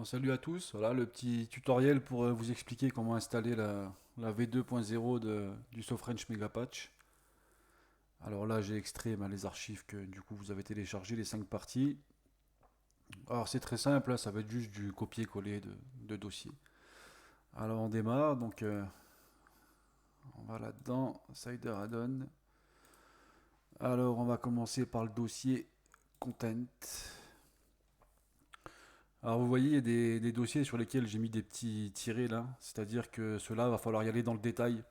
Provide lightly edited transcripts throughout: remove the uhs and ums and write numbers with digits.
Bon, salut à tous, voilà le petit tutoriel pour vous expliquer comment installer la V2.0 du SoFrench Megapatch. Alors là j'ai extrait les archives que du coup vous avez téléchargées, les 5 parties. Alors c'est très simple, hein, ça va être juste du copier-coller de dossiers. Alors on démarre, donc on va là-dedans, Cider Add-on. Alors on va commencer par le dossier Content. Alors vous voyez, il y a des dossiers sur lesquels j'ai mis des petits tirets là, c'est-à-dire que ceux-là, va falloir y aller dans le détail.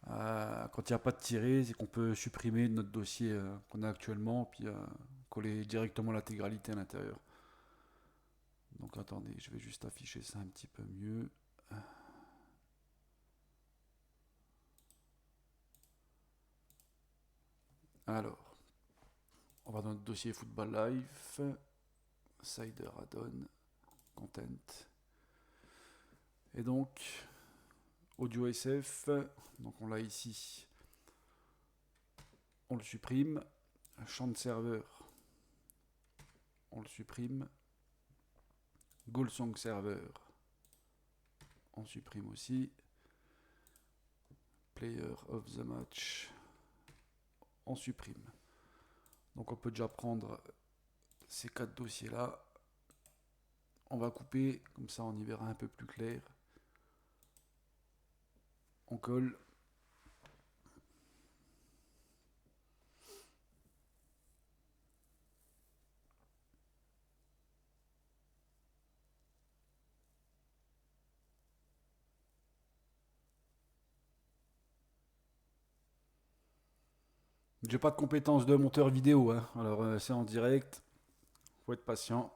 Quand il n'y a pas de tiré, c'est qu'on peut supprimer notre dossier qu'on a actuellement, puis coller directement l'intégralité à l'intérieur. Donc attendez, je vais juste afficher ça un petit peu mieux. Alors, on va dans notre dossier Football Life, Cider Add-on, Content. Et donc, Audio SF, donc on l'a ici, on le supprime. Champ de serveur, on le supprime. Goal Song Server, on supprime aussi. Player of the Match, on supprime. Donc on peut déjà prendre ces 4 dossiers là. On va couper, comme ça on y verra un peu plus clair. On colle. J'ai pas de compétences de monteur vidéo, hein. Alors c'est en direct, faut être patient.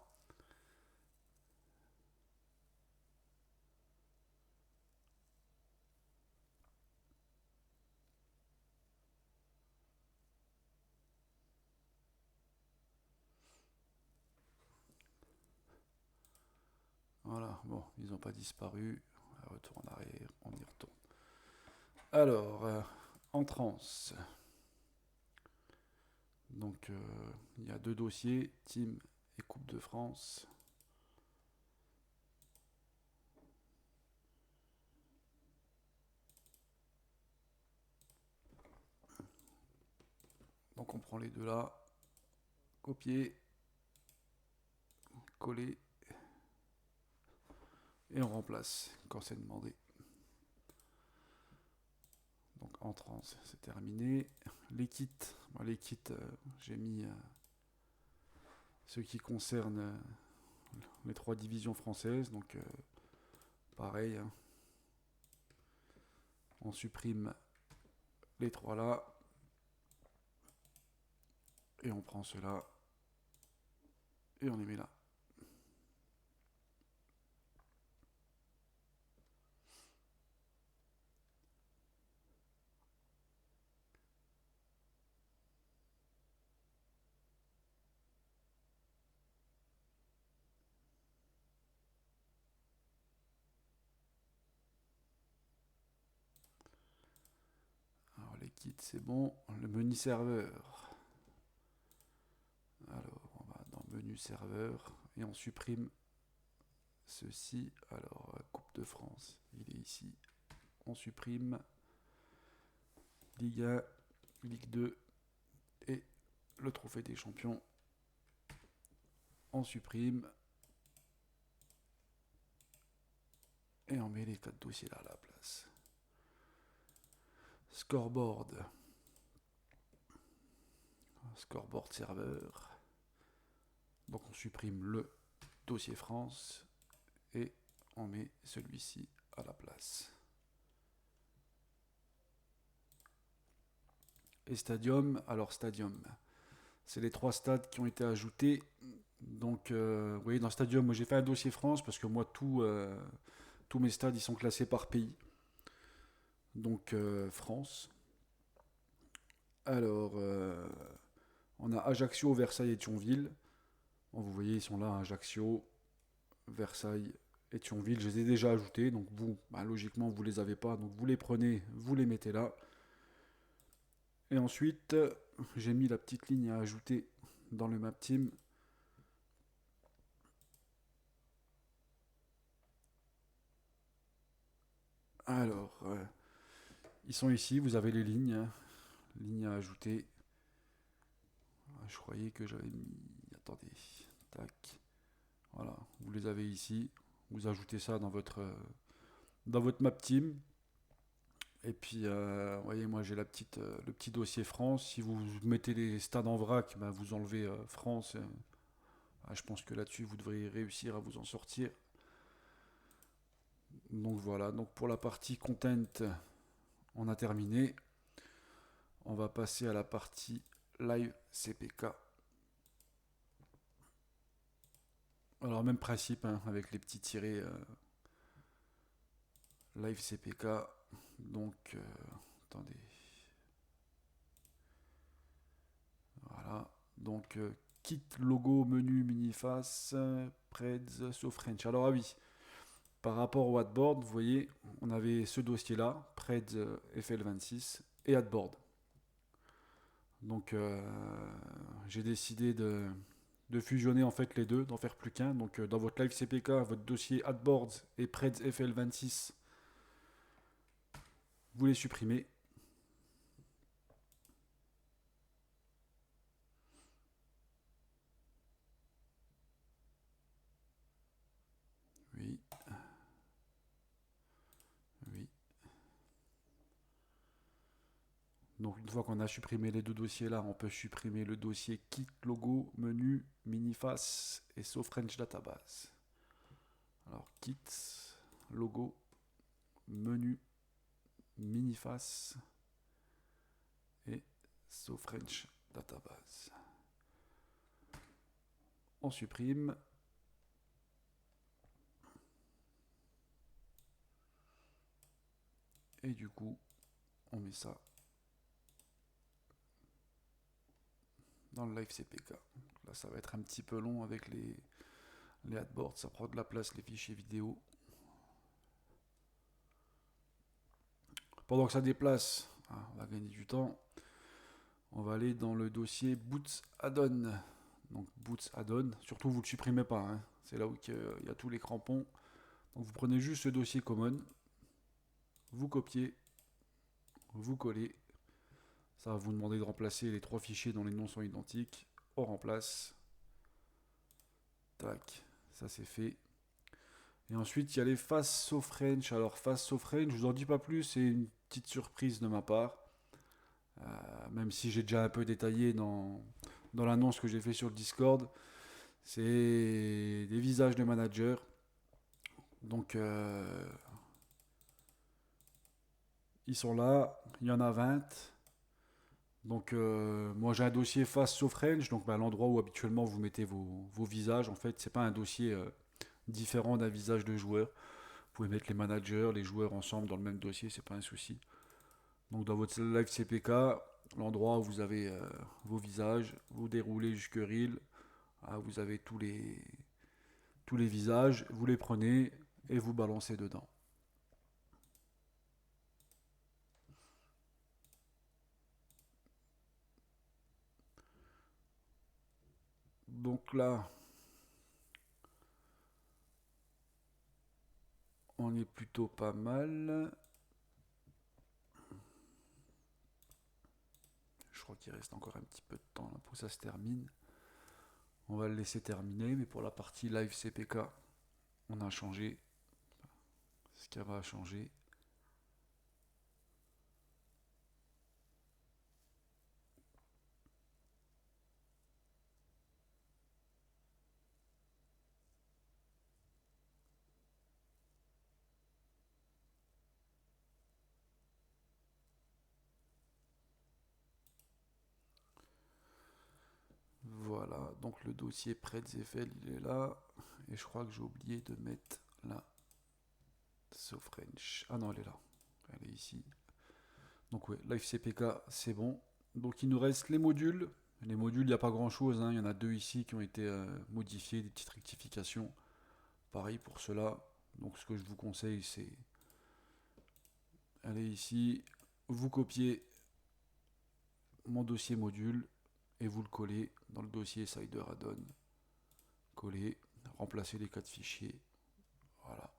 Voilà, bon, ils n'ont pas disparu. Retour en arrière, on y retourne. Alors, en trans. Donc, il y a 2 dossiers, Team et Coupe de France. Donc, on prend les deux là, copier, coller, et on remplace quand c'est demandé. Donc, en trans, c'est terminé. Les kits, j'ai mis ceux qui concernent les 3 divisions françaises. Donc, pareil, hein, on supprime les 3 là. Et on prend ceux-là. Et on les met là. Alors, les kits, c'est bon. Le menu serveur. Alors, on va dans menu serveur. Et on supprime ceci. Alors, Coupe de France, il est ici. On supprime Ligue 1, Ligue 2 et le trophée des champions. On supprime. Et on met les 4 dossiers là à la place. Scoreboard. Scoreboard serveur. Donc on supprime le dossier France et on met celui-ci à la place. Et Stadium, alors Stadium, c'est les 3 stades qui ont été ajoutés. Donc vous voyez dans Stadium, moi j'ai fait un dossier France parce que moi tous mes stades ils sont classés par pays. Donc France. Alors on a Ajaccio, Versailles et Thionville. Bon, vous voyez ils sont là, Ajaccio, Versailles et Thionville. Je les ai déjà ajoutés. Donc vous, logiquement vous les avez pas. Donc vous les prenez, vous les mettez là. Et ensuite j'ai mis la petite ligne à ajouter dans le map team. Alors, ils sont ici, vous avez les lignes, hein. Lignes à ajouter. Ah, je croyais que j'avais mis. Attendez. Tac. Voilà, vous les avez ici. Vous ajoutez ça dans votre map team. Et puis, vous voyez, moi j'ai le petit dossier France. Si vous mettez les stades en vrac, ben, vous enlevez France. Ah, je pense que là-dessus, vous devriez réussir à vous en sortir. Donc voilà, donc pour la partie content, on a terminé. On va passer à la partie live CPK. Alors même principe, hein, avec les petits tirets live CPK. Donc, attendez. Voilà. Donc, kit logo menu mini-face, Preds, so French. Alors, ah oui, par rapport au adboard, vous voyez, on avait ce dossier-là, Preds FL26 et adboard. Donc, j'ai décidé de fusionner en fait les deux, d'en faire plus qu'un. Donc, dans votre live CPK, votre dossier adboard et Preds FL26, vous les supprimez. Oui, oui. Donc une fois qu'on a supprimé les deux dossiers là, on peut supprimer le dossier kit, logo, menu, miniface et so French database. Alors kit, logo, menu, miniface et so French database. On supprime. Et du coup, on met ça dans le live CPK. Là, ça va être un petit peu long avec les adboards, ça prend de la place, les fichiers vidéo. Pendant que ça déplace, on va gagner du temps. On va aller dans le dossier Boots Add-on. Donc Boots Add-on, surtout vous ne le supprimez pas, hein. C'est là où il y a tous les crampons. Donc vous prenez juste ce dossier common, vous copiez, vous collez. Ça va vous demander de remplacer les trois fichiers dont les noms sont identiques. On remplace. Tac, ça c'est fait. Et ensuite il y a les Fast So French. Alors Fast So French, je vous en dis pas plus, c'est une petite surprise de ma part. Même si j'ai déjà un peu détaillé dans l'annonce que j'ai fait sur le Discord. C'est des visages de managers. Donc, ils sont là. Il y en a 20. Donc, moi j'ai un dossier face sauf range. Donc, bah, l'endroit où habituellement vous mettez vos visages. En fait, c'est pas un dossier différent d'un visage de joueur. Vous pouvez mettre les managers, les joueurs ensemble dans le même dossier. C'est pas un souci. Donc, dans votre live CPK, l'endroit où vous avez vos visages, vous déroulez jusque reel. Vous avez tous les visages. Vous les prenez et vous balancez dedans. Donc là, on est plutôt pas mal. Je crois qu'il reste encore un petit peu de temps là pour que ça se termine. On va le laisser terminer, mais pour la partie live CPK, on a changé ce qu'il y avait à changer. Voilà, donc le dossier Predzefel, il est là. Et je crois que j'ai oublié de mettre la So French. Ah non, elle est là. Elle est ici. Donc ouais, live CPK, c'est bon. Donc il nous reste les modules. Les modules, il n'y a pas grand chose, hein. Il y en a deux ici qui ont été modifiés, des petites rectifications. Pareil pour cela. Donc ce que je vous conseille, c'est aller ici, vous copiez mon dossier module et vous le collez dans le dossier Cider Add-on. Coller, remplacer les quatre fichiers. Voilà.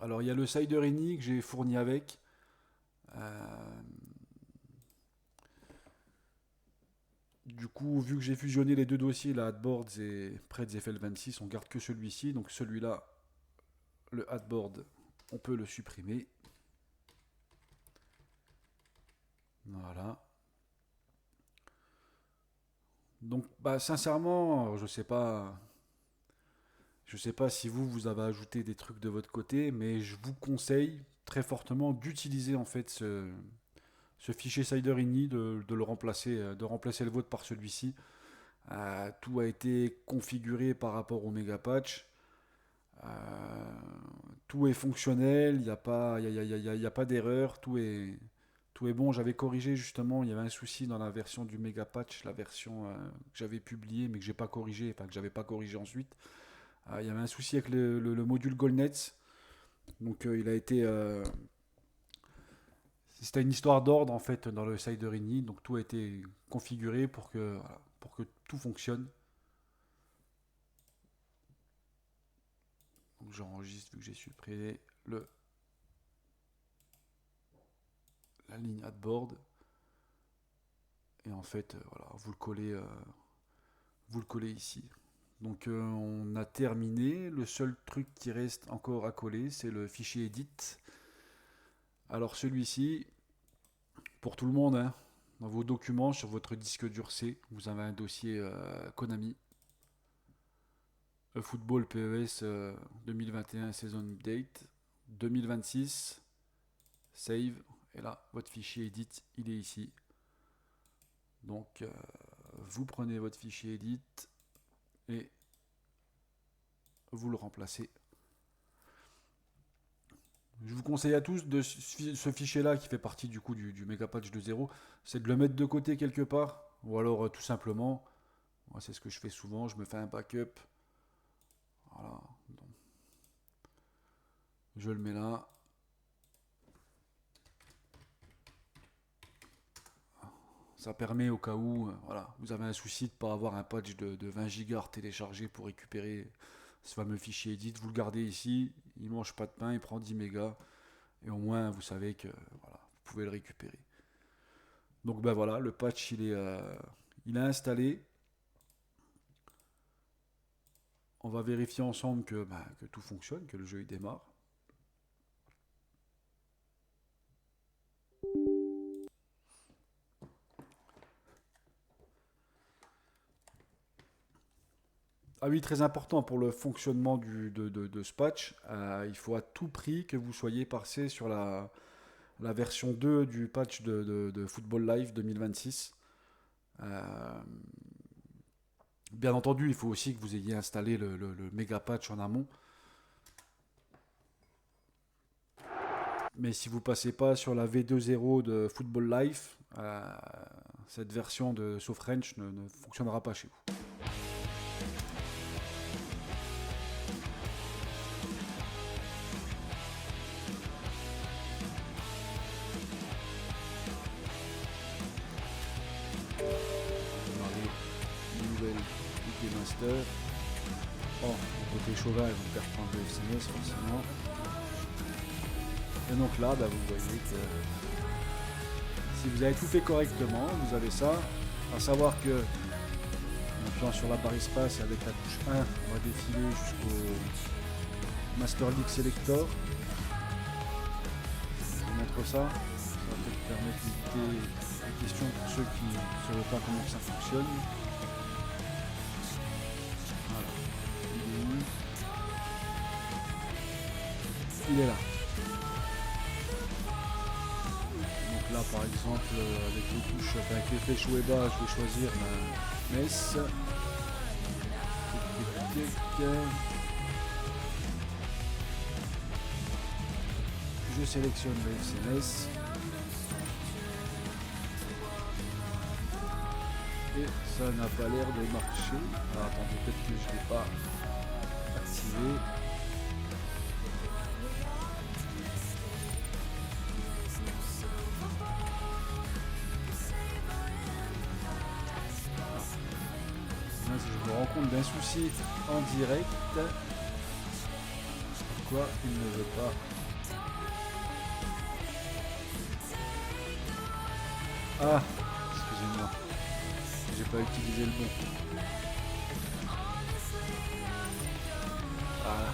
Alors il y a le Cider Ini que j'ai fourni avec. Euh, du coup, vu que j'ai fusionné les deux dossiers, la Adboards et Preds FL26, on garde que celui-ci. Donc celui-là, le Adboard, on peut le supprimer. Voilà. Donc, bah, sincèrement, je sais pas si vous avez ajouté des trucs de votre côté, mais je vous conseille très fortement d'utiliser en fait ce fichier CiderINI, de le remplacer, de remplacer le vôtre par celui-ci. Tout a été configuré par rapport au méga patch. Euh, tout est fonctionnel, il n'y a pas, y a pas d'erreur, tout est bon. J'avais corrigé justement, il y avait un souci dans la version du méga patch, la version que j'avais publiée mais que j'ai pas corrigé, enfin que j'avais pas corrigé ensuite. Il y avait un souci avec le module GoalNet, donc il a été, c'était une histoire d'ordre en fait dans le CiderINI, donc tout a été configuré voilà, pour que tout fonctionne. Donc j'enregistre vu que j'ai supprimé la ligne Adboard. Et en fait, voilà, vous le collez ici. Donc on a terminé. Le seul truc qui reste encore à coller, c'est le fichier edit. Alors celui-ci, pour tout le monde, hein, dans vos documents sur votre disque dur C, vous avez un dossier Konami, Football PES 2021 Season Update, 2026, Save, et là, votre fichier edit, il est ici. Donc vous prenez votre fichier edit et vous le remplacez. Je vous conseille à tous de ce fichier-là qui fait partie du coup du Megapatch 2.0, c'est de le mettre de côté quelque part, ou alors tout simplement, moi c'est ce que je fais souvent, je me fais un backup, voilà, donc, je le mets là, ça permet au cas où, voilà, vous avez un souci de ne pas avoir un patch de 20 Go téléchargé pour récupérer ce fameux fichier edit, vous le gardez ici, il mange pas de pain, il prend 10 mégas, et au moins vous savez que voilà, vous pouvez le récupérer. Donc ben voilà, le patch il est installé. On va vérifier ensemble que tout fonctionne, que le jeu il démarre. Ah oui, très important pour le fonctionnement de ce patch, il faut à tout prix que vous soyez passé sur la version 2 du patch de Football Live 2026. Euh, Bien entendu, il faut aussi que vous ayez installé le méga patch en amont. Mais si vous passez pas sur la V2.0 de Football Life, cette version de SoFrench ne fonctionnera pas chez vous. Démarrer une nouvelle Ligue Master. Oh, au côté chauvin, ils vont perdre point de SMS forcément. Et donc là, bah, vous voyez que si vous avez tout fait correctement, vous avez ça. À savoir que maintenant sur la barre espace avec la touche 1, on va défiler jusqu'au Master League Selector. Je vous montre ça. Ça va peut-être permettre d'éviter les questions pour ceux qui ne savent pas comment ça fonctionne. Voilà. Il est là. Là par exemple avec les touches, avec les flèches haut et bas, je vais choisir ma messe. Je sélectionne le SMS. Et ça n'a pas l'air de marcher. Alors attendez, peut-être que je ne l'ai pas activé. Je me rends compte d'un souci en direct. Quoi? Il ne veut pas. Ah, excusez-moi, j'ai pas utilisé le bon. Voilà.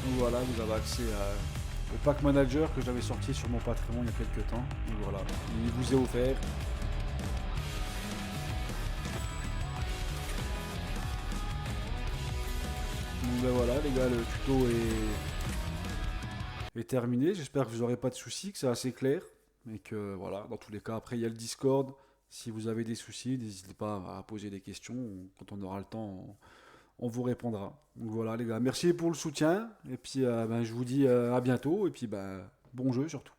Donc voilà, vous avez accès au pack manager que j'avais sorti sur mon Patreon il y a quelques temps. Donc voilà, il vous est offert. Donc ben voilà les gars, le tuto est terminé. J'espère que vous n'aurez pas de soucis, que c'est assez clair. Mais que voilà, dans tous les cas, après il y a le Discord. Si vous avez des soucis, n'hésitez pas à poser des questions. Quand on aura le temps, on vous répondra. Donc voilà les gars, merci pour le soutien. Et puis ben, je vous dis à bientôt. Et puis ben, bon jeu surtout.